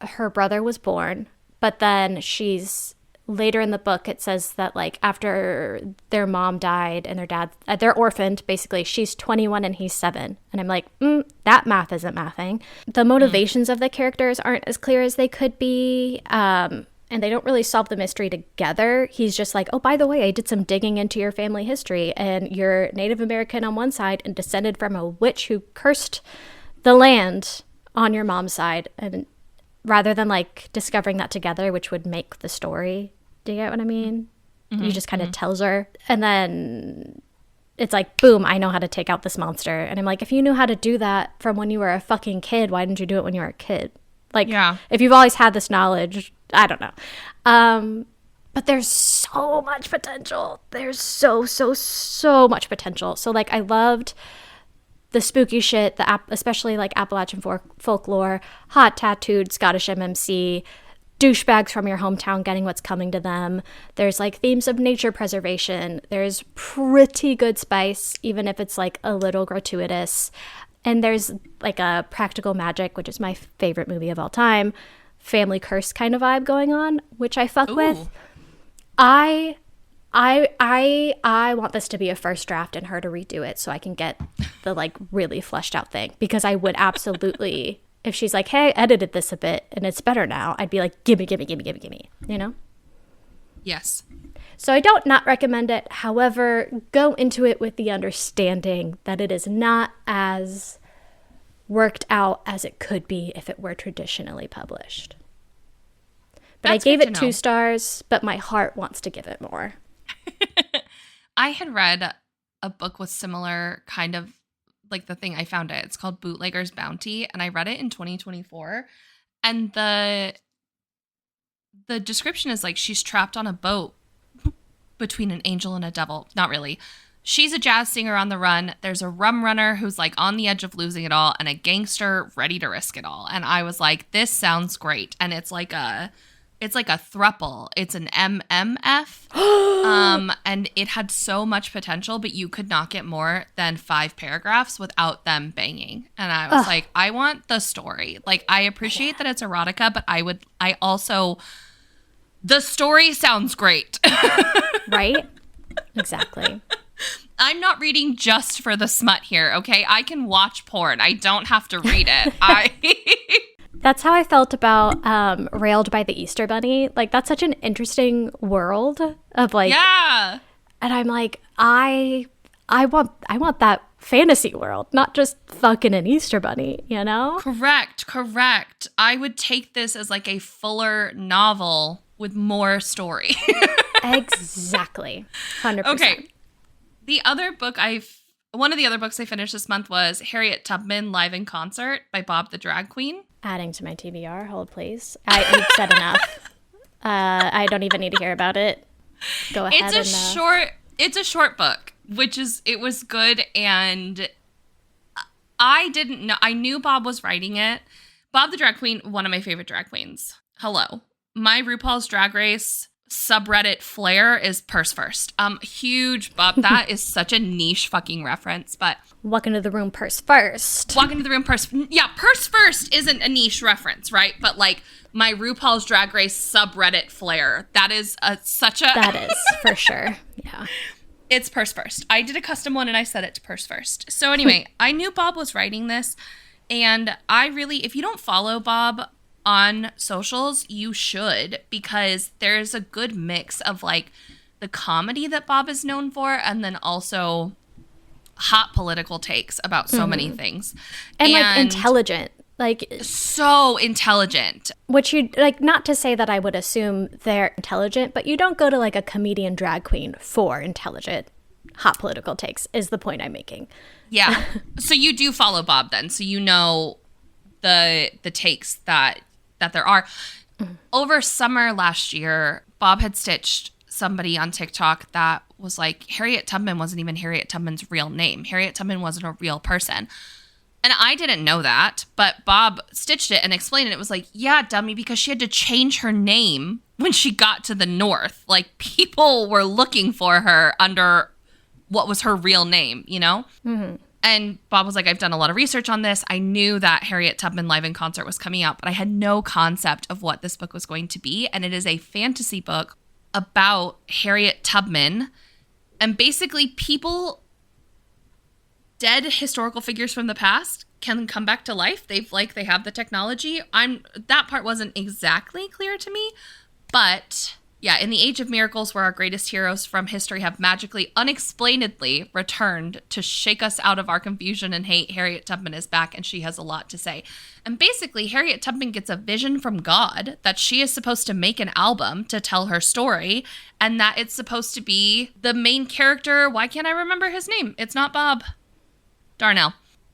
B: her brother was born, but then she's later in the book, it says that, like, after their mom died and their dad, they're orphaned, basically. She's 21 and he's 7. And I'm like, that math isn't mathing. The motivations of the characters aren't as clear as they could be. And they don't really solve the mystery together. He's just like, oh, by the way, I did some digging into your family history, and you're Native American on one side and descended from a witch who cursed the land on your mom's side. And rather than, like, discovering that together, which would make the story, do you get what I mean? He just kind of tells her. And then it's like, boom, I know how to take out this monster. And I'm like, if you knew how to do that from when you were a fucking kid, why didn't you do it when you were a kid? Like, if you've always had this knowledge, I don't know. But there's so much potential. There's so much potential. So, like, I loved the spooky shit, especially, like, Appalachian folklore, hot tattooed Scottish MMC, douchebags from your hometown getting what's coming to them. There's, like, themes of nature preservation. There's pretty good spice, even if it's, like, a little gratuitous. And there's, like, a practical magic, which is my favorite movie of all time, family curse kind of vibe going on, which I fuck with. I want this to be a first draft and her to redo it so I can get the, like, really fleshed out thing, because I would absolutely, if she's like, hey, I edited this a bit and it's better now, I'd be like, gimme, you know?
C: Yes.
B: So I don't not recommend it. However, go into it with the understanding that it is not as worked out as it could be if it were traditionally published. But I gave it 2 stars, but my heart wants to give it more.
C: I had read a book with similar kind of, like, the thing I found it. It's called Bootlegger's Bounty, and I read it in 2024. And the description is like she's trapped on a boat between an angel and a devil. Not really. She's a jazz singer on the run. There's a rum runner who's, like, on the edge of losing it all, and a gangster ready to risk it all. And I was like, this sounds great. And it's like a thruple. It's an MMF. And it had so much potential, but you could not get more than 5 paragraphs without them banging. And I was like, I want the story. Like, I appreciate that it's erotica, but I also, the story sounds great.
B: Right? Exactly.
C: I'm not reading just for the smut here, okay? I can watch porn. I don't have to read it.
B: That's how I felt about Railed by the Easter Bunny. Like, that's such an interesting world of, like,
C: yeah.
B: And I'm like, I want that fantasy world, not just fucking an Easter Bunny, you know?
C: Correct. I would take this as, like, a fuller novel with more story.
B: Exactly. 100%.
C: Okay. One of the other books I finished this month was Harriet Tubman Live in Concert by Bob the Drag Queen.
B: Adding to my TBR. Hold, please. You've said enough. I don't even need to hear about it. Go ahead.
C: It's a short book, it was good, and I didn't know. I knew Bob was writing it. Bob the Drag Queen, one of my favorite drag queens. Hello. My RuPaul's Drag Race subreddit flair is purse first. Huge Bob. That is such a niche fucking reference, but
B: walk into the room purse first.
C: Yeah, purse first isn't a niche reference, right? But, like, my RuPaul's Drag Race subreddit flair, that is that
B: is for sure. Yeah.
C: It's purse first. I did a custom one and I set it to purse first. So anyway, I knew Bob was writing this, and if you don't follow Bob on socials, you should, because there's a good mix of, like, the comedy that Bob is known for, and then also hot political takes about so many things.
B: And like, intelligent. Like,
C: so intelligent.
B: Which you, like, not to say that I would assume they're intelligent, but you don't go to, like, a comedian drag queen for intelligent hot political takes, is the point I'm making.
C: Yeah. So you do follow Bob then, so you know the takes that there are. Over summer last year, Bob had stitched somebody on TikTok that was like, Harriet Tubman wasn't even Harriet Tubman's real name. Harriet Tubman wasn't a real person. And I didn't know that, but Bob stitched it and explained it. It was like, yeah, dummy, because she had to change her name when she got to the North. Like, people were looking for her under what was her real name, you know? Mm-hmm. And Bob was like, I've done a lot of research on this. I knew that Harriet Tubman Live in Concert was coming out, but I had no concept of what this book was going to be. And it is a fantasy book about Harriet Tubman. And basically, dead historical figures from the past can come back to life. They have the technology. That part wasn't exactly clear to me, but Yeah, in the Age of Miracles, where our greatest heroes from history have magically, unexplainedly returned to shake us out of our confusion and hate, Harriet Tubman is back, and she has a lot to say. And basically, Harriet Tubman gets a vision from God that she is supposed to make an album to tell her story, and that it's supposed to be the main character. Why can't I remember his name? It's not Bob. Darnell.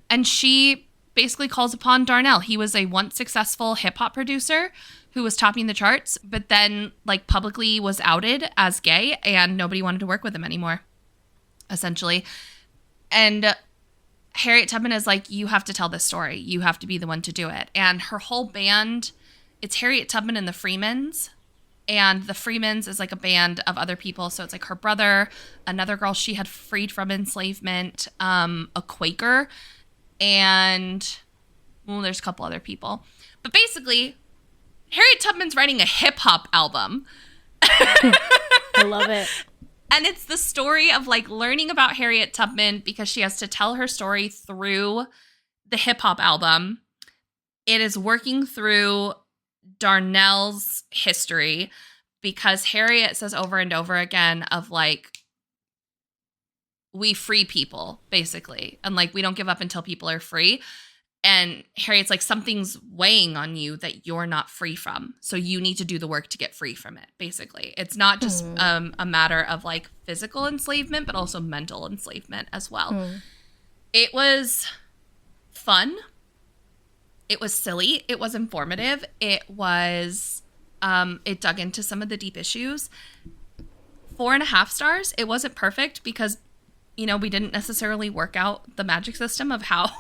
C: And she basically calls upon Darnell. He was a once successful hip-hop producer who was topping the charts, but then like publicly was outed as gay and nobody wanted to work with him anymore, essentially. And Harriet Tubman is like, you have to tell this story. You have to be the one to do it. And her whole band, it's Harriet Tubman and the Freemans. And the Freemans is like a band of other people. So it's like her brother, another girl she had freed from enslavement, a Quaker, and well, there's a couple other people. But basically, Harriet Tubman's writing a hip-hop album.
B: I love it.
C: And it's the story of, like, learning about Harriet Tubman because she has to tell her story through the hip-hop album. It is working through Darnell's history because Harriet says over and over again of, like, we free people, basically. And, like, we don't give up until people are free. And Harriet's like, something's weighing on you that you're not free from. So you need to do the work to get free from it, basically. It's not just a matter of like physical enslavement, but also mental enslavement as well. It was fun. It was silly. It was informative. It was, it dug into some of the deep issues. 4.5 stars. It wasn't perfect because, you know, we didn't necessarily work out the magic system of how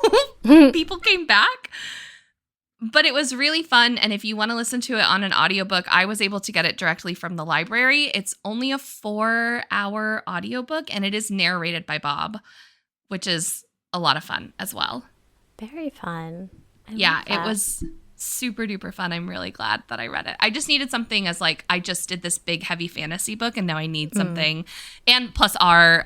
C: people came back. But it was really fun. And if you want to listen to it on an audiobook, I was able to get it directly from the library. It's only a 4-hour audiobook, and it is narrated by Bob, which is a lot of fun as well.
B: Very fun.
C: Yeah, it was super duper fun. I'm really glad that I read it. I just needed something as like, I just did this big heavy fantasy book and now I need something. And plus our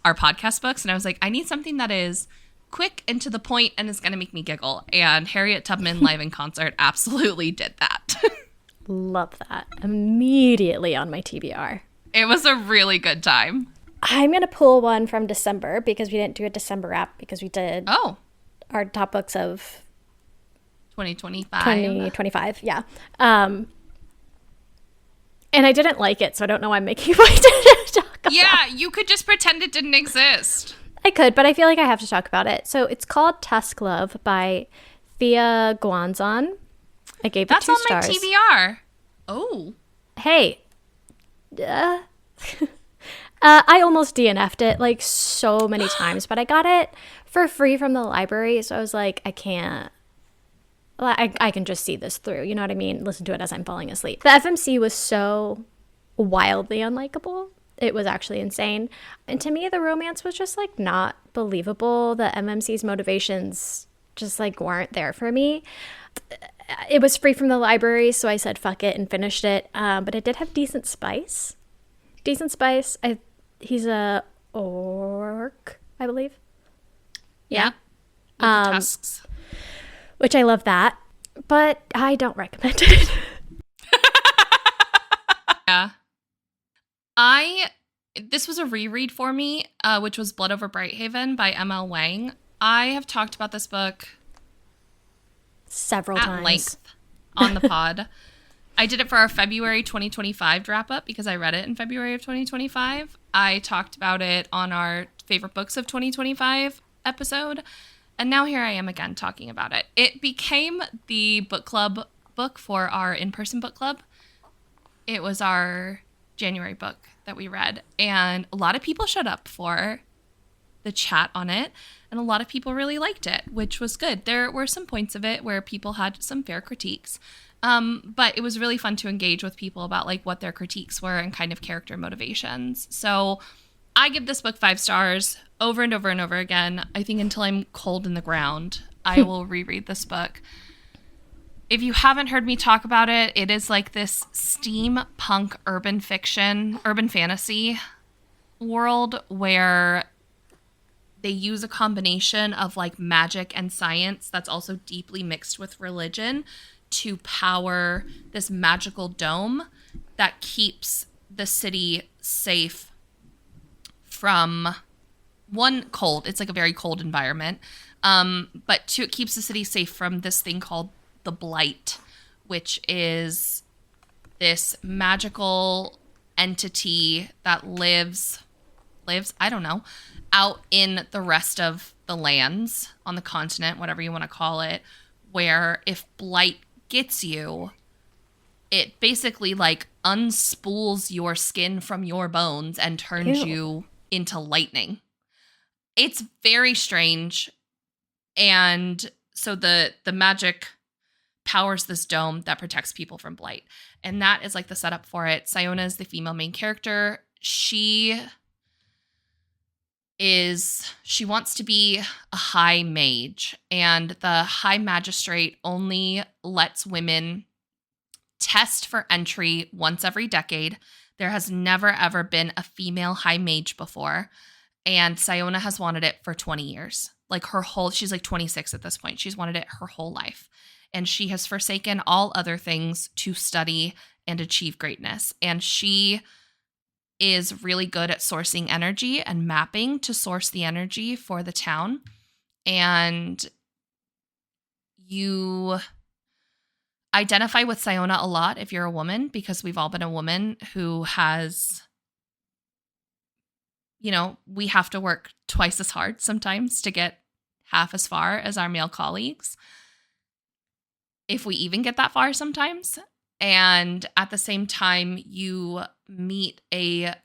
C: podcast books. And I was like, I need something that is quick and to the point and is going to make me giggle. And Harriet Tubman live in concert absolutely did that.
B: Love that. Immediately on my TBR.
C: It was a really good time.
B: I'm going to pull one from December because we didn't do a December wrap because we did our top books of 2025, yeah. And I didn't like it, so I don't know why I'm making my to talk about.
C: Yeah, you could just pretend it didn't exist.
B: I could, but I feel like I have to talk about it. So it's called Tusk Love by Thea Guanzon. I gave it 2 stars.
C: That's on my TBR. Oh.
B: Hey. I almost DNF'd it like so many times, but I got it for free from the library, so I was like, I can't. I can just see this through, you know what I mean? Listen to it as I'm falling asleep. The FMC was so wildly unlikable. It was actually insane. And to me, the romance was just like not believable. The MMC's motivations just like weren't there for me. It was free from the library, so I said fuck it and finished it. But it did have decent spice. Decent spice. He's a orc, I believe. Yeah.
C: With the tusks.
B: Which I love that, but I don't recommend it.
C: Yeah. This was a reread for me, which was Blood Over Brighthaven by M.L. Wang. I have talked about this book
B: several times.
C: Length on the pod. I did it for our February 2025 wrap up because I read it in February of 2025. I talked about it on our favorite books of 2025 episode. And now here I am again talking about it. It became the book club book for our in-person book club. It was our January book that we read. And a lot of people showed up for the chat on it. And a lot of people really liked it, which was good. There were some points of it where people had some fair critiques. But it was really fun to engage with people about like what their critiques were and kind of character motivations. So I give this book 5 stars over and over and over again. I think until I'm cold in the ground, I will reread this book. If you haven't heard me talk about it, it is like this steampunk urban fiction, urban fantasy world where they use a combination of like magic and science that's also deeply mixed with religion to power this magical dome that keeps the city safe from, one, cold. It's like a very cold environment. But two, it keeps the city safe from this thing called the Blight, which is this magical entity that lives, I don't know, out in the rest of the lands on the continent, whatever you want to call it, where if Blight gets you, it basically like unspools your skin from your bones and turns you into lightning. It's very strange. And so the magic powers this dome that protects people from Blight. And that is like the setup for it. Siona is the female main character. She wants to be a high mage, and the high magistrate only lets women test for entry once every decade. There has never ever been a female high mage before, and Siona has wanted it for 20 years. Like she's like 26 at this point. She's wanted it her whole life, and she has forsaken all other things to study and achieve greatness. And she is really good at sourcing energy and mapping to source the energy for the town. And you identify with Siona a lot if you're a woman, because we've all been a woman who has, you know, we have to work twice as hard sometimes to get half as far as our male colleagues, if we even get that far sometimes. And at the same time, you meet a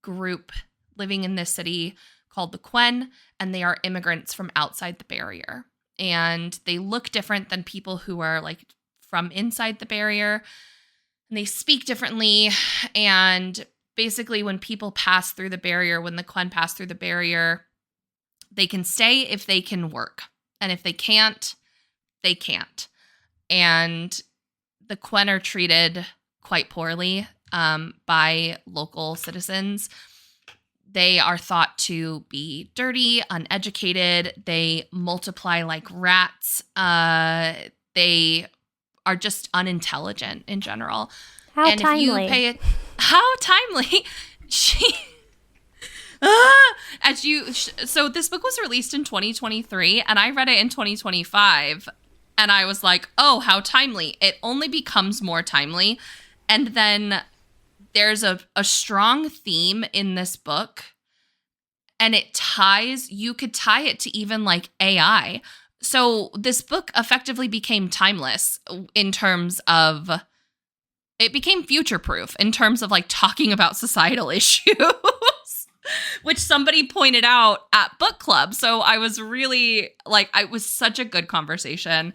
C: group living in this city called the Quen, and they are immigrants from outside the barrier. And they look different than people who are like from inside the barrier. And they speak differently. And basically, when people pass through the barrier, when the Quen pass through the barrier, they can stay if they can work. And if they can't, they can't. And the Quen are treated quite poorly by local citizens. They are thought to be dirty, uneducated. They multiply like rats. They are just unintelligent in general.
B: How timely.
C: How timely. So this book was released in 2023, and I read it in 2025. And I was like, oh, how timely. It only becomes more timely. And then there's a strong theme in this book. And you could tie it to even like AI. So this book effectively became timeless in terms of, it became future-proof in terms of like talking about societal issues, which somebody pointed out at book club. So I was really like, it was such a good conversation.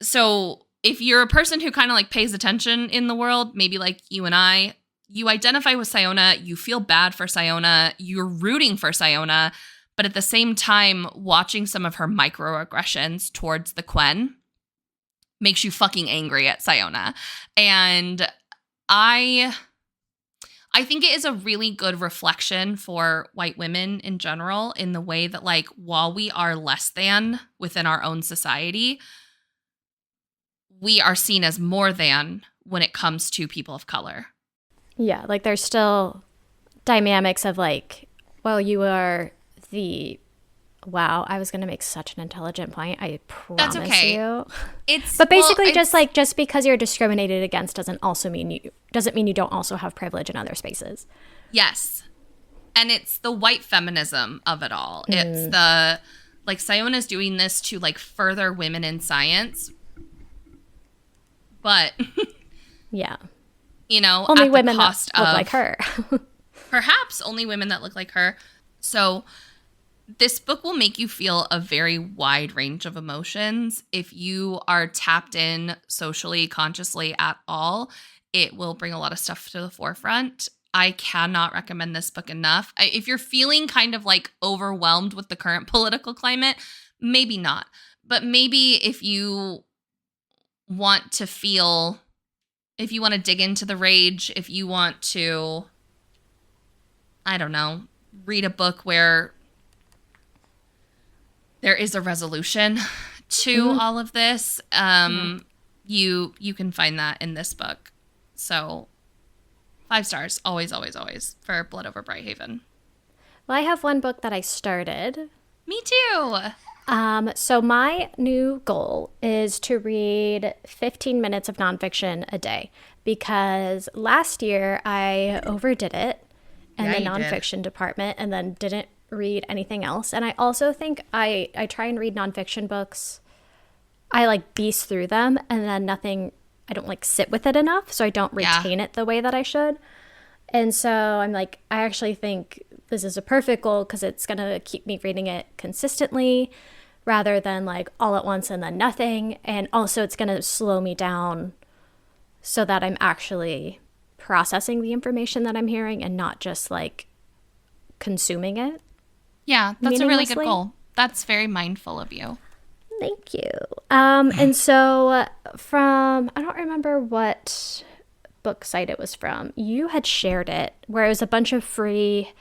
C: So if you're a person who kind of like pays attention in the world, maybe like you and I, you identify with Siona, you feel bad for Siona, you're rooting for Siona, but at the same time, watching some of her microaggressions towards the Quen makes you fucking angry at Siona. And I think it is a really good reflection for white women in general, in the way that, like, while we are less than within our own society, we are seen as more than when it comes to people of color.
B: Yeah, like there's still dynamics of like, well, you are wow, I was going to make such an intelligent point. I promise you. But basically just because you're discriminated against doesn't mean you don't also have privilege in other spaces.
C: Yes. And it's the white feminism of it all. It's the, like, Siona's doing this to like further women in science. But yeah. You know,
B: only women that look like her.
C: Perhaps only women that look like her. So this book will make you feel a very wide range of emotions. If you are tapped in socially, consciously at all, it will bring a lot of stuff to the forefront. I cannot recommend this book enough. If you're feeling kind of like overwhelmed with the current political climate, maybe not. But maybe if you want to dig into the rage, if you want to, I don't know, read a book where there is a resolution to all of this, you can find that in this book. So 5 stars, always, always, always, for Blood Over Brighthaven.
B: Well, I have one book that I started.
C: Me too.
B: So my new goal is to read 15 minutes of nonfiction a day, because last year I overdid it in the nonfiction department and then didn't read anything else. And I also think I try and read nonfiction books. I like beast through them, and then I don't like sit with it enough, so I don't retain it the way that I should. And so I'm like, I actually think this is a perfect goal because it's going to keep me reading it consistently rather than like all at once and then nothing. And also it's going to slow me down so that I'm actually processing the information that I'm hearing and not just like consuming it.
C: Yeah, that's a really good goal. That's very mindful of you.
B: Thank you. And so I don't remember what book site it was from. You had shared it where it was a bunch of free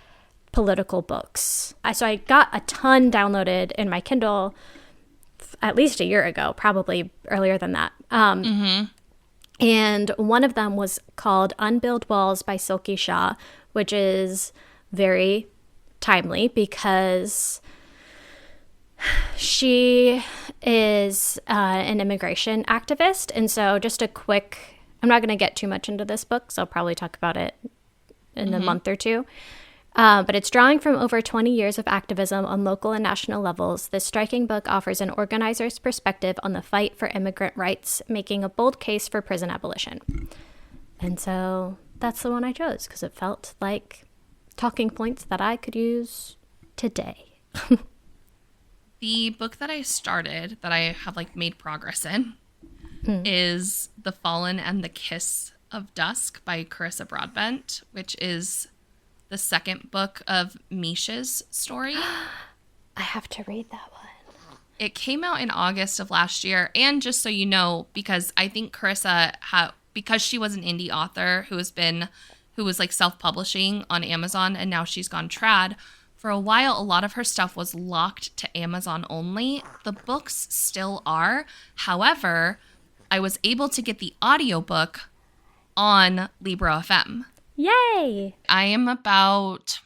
B: political books. So I got a ton downloaded in my Kindle at least a year ago, probably earlier than that. And one of them was called Unbuild Walls by Silky Shaw, which is very timely because she is an immigration activist. And so just a quick, I'm not going to get too much into this book, so I'll probably talk about it in a month or two. But it's drawing from over 20 years of activism on local and national levels. This striking book offers an organizer's perspective on the fight for immigrant rights, making a bold case for prison abolition. And so that's the one I chose because it felt like talking points that I could use today.
C: The book that I started, that I have like made progress in, is The Fallen and the Kiss of Dusk by Carissa Broadbent, which is the second book of Misha's story.
B: I have to read that one.
C: It came out in August of last year. And just so you know, because I think Carissa, because she was an indie author who was like self-publishing on Amazon, and now she's gone trad. For a while, a lot of her stuff was locked to Amazon only. The books still are. However, I was able to get the audiobook on Libro FM.
B: Yay!
C: I am about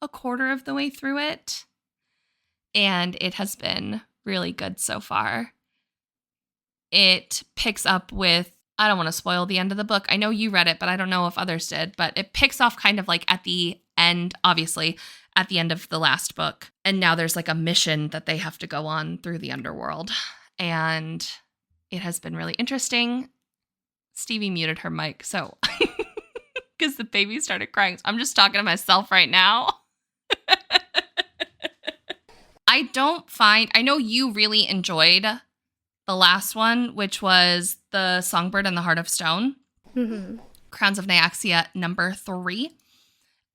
C: a quarter of the way through it, and it has been really good so far. It picks up with, I don't want to spoil the end of the book. I know you read it, but I don't know if others did, but it picks off kind of like at the end, obviously, at the end of the last book. And now there's like a mission that they have to go on through the underworld. And it has been really interesting. Stevie muted her mic, so because the baby started crying. So I'm just talking to myself right now. I know you really enjoyed the last one, which was The Songbird and the Heart of Stone. Crowns of Nyaxia #3.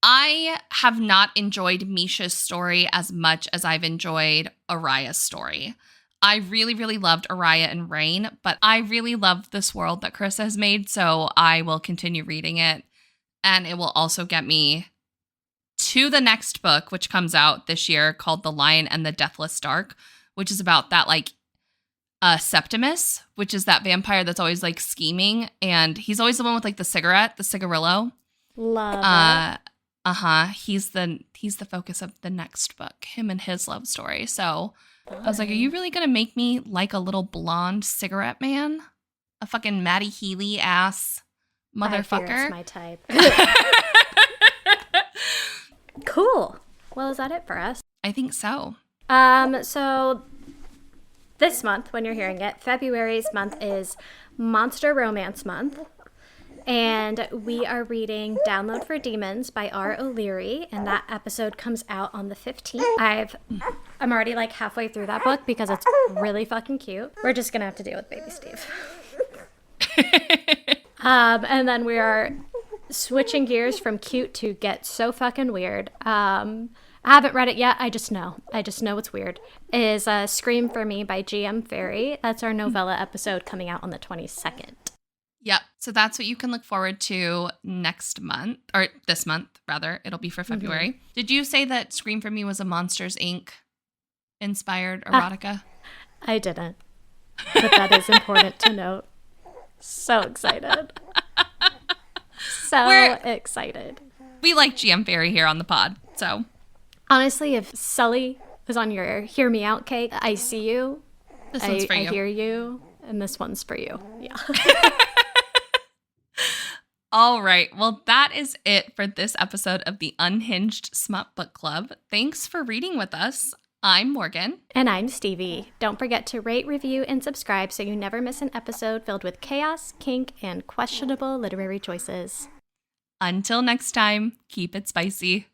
C: I have not enjoyed Misha's story as much as I've enjoyed Araya's story. I really, really loved Araya and Rain, but I really love this world that Carissa has made, so I will continue reading it. And it will also get me to the next book, which comes out this year, called The Lion and the Deathless Dark, which is about that, like, Septimus, which is that vampire that's always, like, scheming. And he's always the one with, like, the cigarillo.
B: Love it.
C: He's the focus of the next book, him and his love story. So I was like, are you really going to make me like a little blonde cigarette man? A fucking Maddie Healy ass motherfucker?
B: I fear it's my type. Cool. Well, is that it for us?
C: I think so.
B: So this month, when you're hearing it, February's month is Monster Romance Month. And we are reading Download for Demons by R. O'Leary, and that episode comes out on the 15th. I'm already like halfway through that book because it's really fucking cute. We're just gonna have to deal with baby Steve. And then we are switching gears from cute to get so fucking weird. I haven't read it yet. I just know it's weird. It is Scream for Me by G.M. Ferry. That's our novella episode coming out on the 22nd.
C: Yep. So that's what you can look forward to next month, or this month, rather. It'll be for February. Did you say that Scream for Me was a Monsters, Inc. inspired erotica?
B: I didn't. But that is important to note. So excited. so excited.
C: We like GM Fairy here on the pod, so.
B: Honestly, if Sully was on your Hear Me Out cake, I see you.
C: This one's for you.
B: I hear you, and this one's for you. Yeah.
C: All right. Well, that is it for this episode of the Unhinged Smut Book Club. Thanks for reading with us. I'm Morgan.
B: And I'm Stevie. Don't forget to rate, review, and subscribe so you never miss an episode filled with chaos, kink, and questionable literary choices.
C: Until next time, keep it spicy.